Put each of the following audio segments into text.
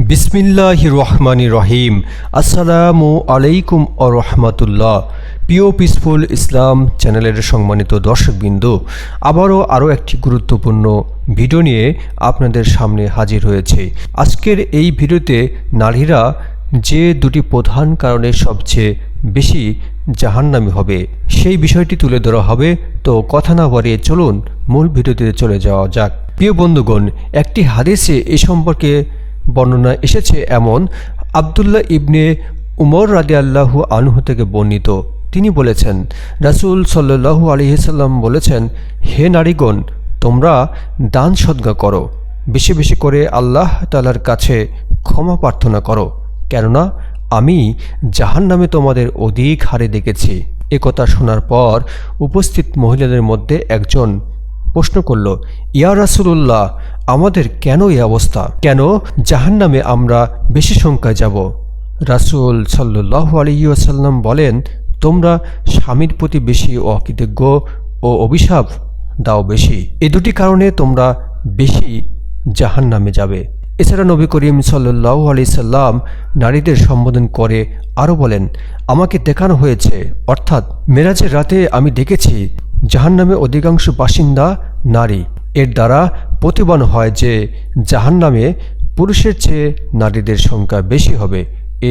বিসমিল্লাহির রহমানির রহিম। আসসালামু আলাইকুম ও রহমতুল্লাহ। প্রিয় পিসফুল ইসলাম চ্যানেলের সম্মানিত দর্শকবৃন্দ, আরও একটি গুরুত্বপূর্ণ ভিডিও নিয়ে আপনাদের সামনে হাজির হয়েছে। আজকের এই ভিডিওতে নারীরা যে দুটি প্রধান কারণে সবচেয়ে বেশি জাহান্নামী হবে সেই বিষয়টি তুলে ধরা হবে। তো কথা না বাড়িয়ে চলুন মূল ভিডিওতে চলে যাওয়া যাক। প্রিয় বন্ধুগণ, একটি হাদিসে এ সম্পর্কে বর্ণনা এসেছে এমন। আবদুল্লাহ ইবনে উমর রাদিয়াল্লাহু আনহু থেকে বর্ণিত, তিনি বলেছেন, রাসূল সাল্লাল্লাহু আলাইহি সাল্লাম বলেছেন, হে নারীগণ, তোমরা দান সদকা করো, বেশি বেশি করে আল্লাহ তাআলার কাছে ক্ষমা প্রার্থনা করো, কেননা আমি জাহান্নামে তোমাদের অধিক হারে দেখেছি। এ কথা শোনার পর উপস্থিত মহিলাদের মধ্যে একজন প্রশ্ন করল, ইয়া রাসূলুল্লাহ, আমাদের কেন এই অবস্থা? কেন জাহান্নামে আমরা বেশি সংখ্যায় যাব? রাসূল সাল্লাল্লাহু আলাইহি ওয়াসাল্লাম বলেন, তোমরা স্বামীর প্রতি বেশি অকৃতজ্ঞ ও অভিশাপ দাও বেশি, এ দুটি কারণে তোমরা বেশি জাহান্নামে যাবে। এছাড়া নবী করিম সাল্লাল্লাহু আলাইহি সাল্লাম নারীদের সম্বোধন করে আরও বলেন, আমাকে দেখানো হয়েছে, অর্থাৎ মেরাজের রাতে আমি দেখেছি জাহান্নামে অধিকাংশ বাসিন্দা নারী। এর দ্বারা প্রতিবান হয় যে জাহান্নামে পুরুষের চেয়ে নারীদের সংখ্যা বেশি হবে।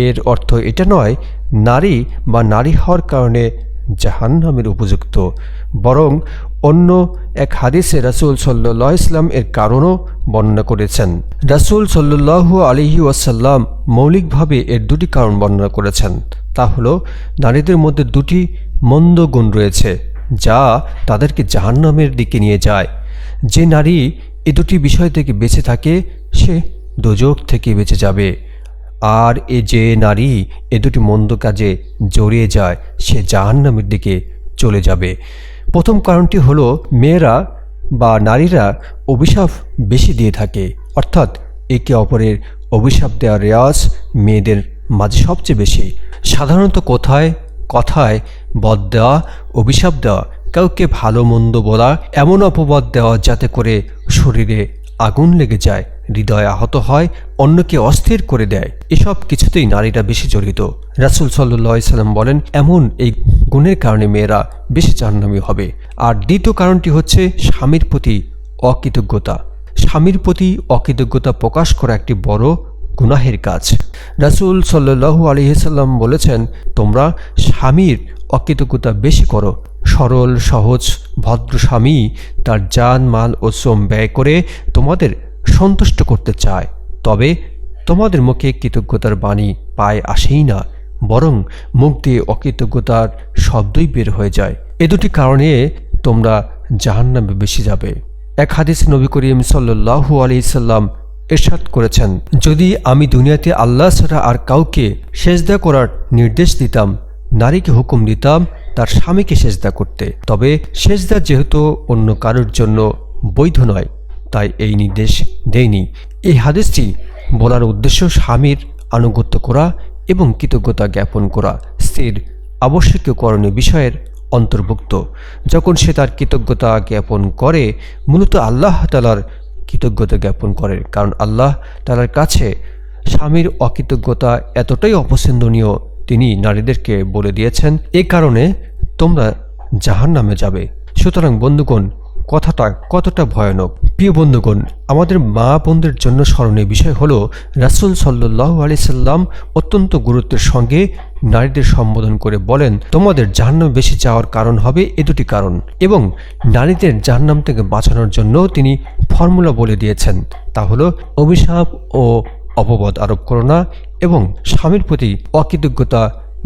এর অর্থ এটা নয় নারী বা নারী হওয়ার কারণে জাহান্নামের উপযুক্ত, বরং অন্য এক হাদিসে রাসূল সাল্লাল্লাহু আলাইহি ওয়াসাল্লাম এর কারণও বর্ণনা করেছেন। রাসূল সাল্লাল্লাহু আলাইহি ওয়াসাল্লাম মৌলিকভাবে এর দুটি কারণ বর্ণনা করেছেন। তা হলো, নারীদের মধ্যে দুটি মন্দ গুণ রয়েছে যা তাদেরকে জাহান্নামের দিকে নিয়ে যায়। যে নারী এ দুটি বিষয় থেকে বেঁচে থাকে সে দোজখ থেকে বেঁচে যাবে, আর যে নারী এ দুটি মন্দ কাজে জড়িয়ে যায় সে জাহান্নামের দিকে চলে যাবে। প্রথম কারণটি হলো, মেয়েরা বা নারীরা অভিশাপ বেশি দিয়ে থাকে, অর্থাৎ একে অপরের অভিশাপ দেওয়ার রেওয়াজ মেয়েদের মাঝে সবচেয়ে বেশি। সাধারণত কথায় কথায় বদ দেওয়া, অভিশাপ দেওয়া, কাউকে ভালো মন্দ বলা, এমন অপবাদ দেওয়া যাতে করে শরীরে আগুন লেগে যায়, হৃদয় আহত হয়, অন্যকে অস্থির করে দেয়, এসব কিছুতেই নারীরা বেশি জড়িত। রাসূল সাল্লাল্লাহু আলাইহি সাল্লাম বলেন, এমন এই গুণের কারণে মেয়েরা বেশি জাহান্নামী হবে। আর দ্বিতীয় কারণটি হচ্ছে স্বামীর প্রতি অকৃতজ্ঞতা। স্বামীর প্রতি অকৃতজ্ঞতা প্রকাশ করা একটি বড় গুনাহের কাজ। রাসূল সাল্লাল্লাহু আলাইহি সাল্লাম বলেছেন, তোমরা স্বামীর অকৃতজ্ঞতা বেশি করো। সরল সহজ ভদ্র স্বামী তার জান মাল ও শ্রম ব্যয় করে তোমাদের সন্তুষ্ট করতে চায়, তবে তোমাদের মুখে কৃতজ্ঞতার বাণী পায় আসেই না, বরং মুখ দিয়ে অকৃতজ্ঞতার শব্দই বের হয়ে যায়। এ দুটি কারণে তোমরা জাহান্নামে বেশি যাবে। এক হাদিসে নবী করিম সাল্লাল্লাহু আলাইহি সাল্লাম ইরশাদ করেছেন, যদি আমি দুনিয়াতে আল্লাহ ছাড়া আর কাউকে সেজদা করার নির্দেশ দিতাম, নারীকে হুকুম দিতাম তার স্বামীকে সেজদা করতে, তবে সেজদা যেহেতু অন্য কারোর জন্য বৈধ নয় তাই এই নির্দেশ দেয়নি। এই হাদিসটি বলার উদ্দেশ্য স্বামীর আনুগত্য করা এবং কৃতজ্ঞতা জ্ঞাপন করা স্ত্রীর আবশ্যকীয় করণীয় বিষয়ের অন্তর্ভুক্ত। যখন সে তার কৃতজ্ঞতা জ্ঞাপন করে, মূলত আল্লাহ তাআলার কৃতজ্ঞতা জ্ঞাপন করে, কারণ আল্লাহ তাআলার কাছে স্বামীর অকৃতজ্ঞতা এতটাই অপছন্দনীয়, তিনি নারীদেরকে বলে দিয়েছেন, এ কারণে তোমরা জাহান্নামে যাবে। সুতরাং বন্ধুগণ, কথাটা কতটা ভয়ানক। প্রিয় বন্ধুগণ, আমাদের মা বোনদের জন্য স্মরণীয় বিষয় হলো, রাসূল সাল্লাল্লাহু আলাইহি সাল্লাম অত্যন্ত গুরুত্বের সঙ্গে নারীদের সম্বোধন করে বলেন, তোমাদের জাহান্নামে বেশি যাওয়ার কারণ হবে এ দুটি কারণ, এবং নারীদের জাহান্নাম থেকে বাঁচানোর জন্য তিনি ফর্মুলা বলে দিয়েছেন। তা হলো, অভিশাপ ও অপবাদ আরোপ করো না এবং স্বামীর প্রতি অকৃতজ্ঞতা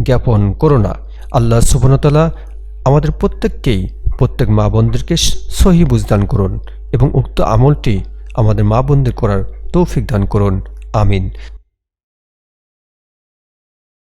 জ্ঞাপন করো না। আল্লাহ সুবহানাহু ওয়া তাআলা আমাদের প্রত্যেক মা বোনদেরকে সহি বুঝদান করুন এবং উক্ত আমলটি আমাদের মা বোনদের করার তৌফিক দান করুন। আমিন।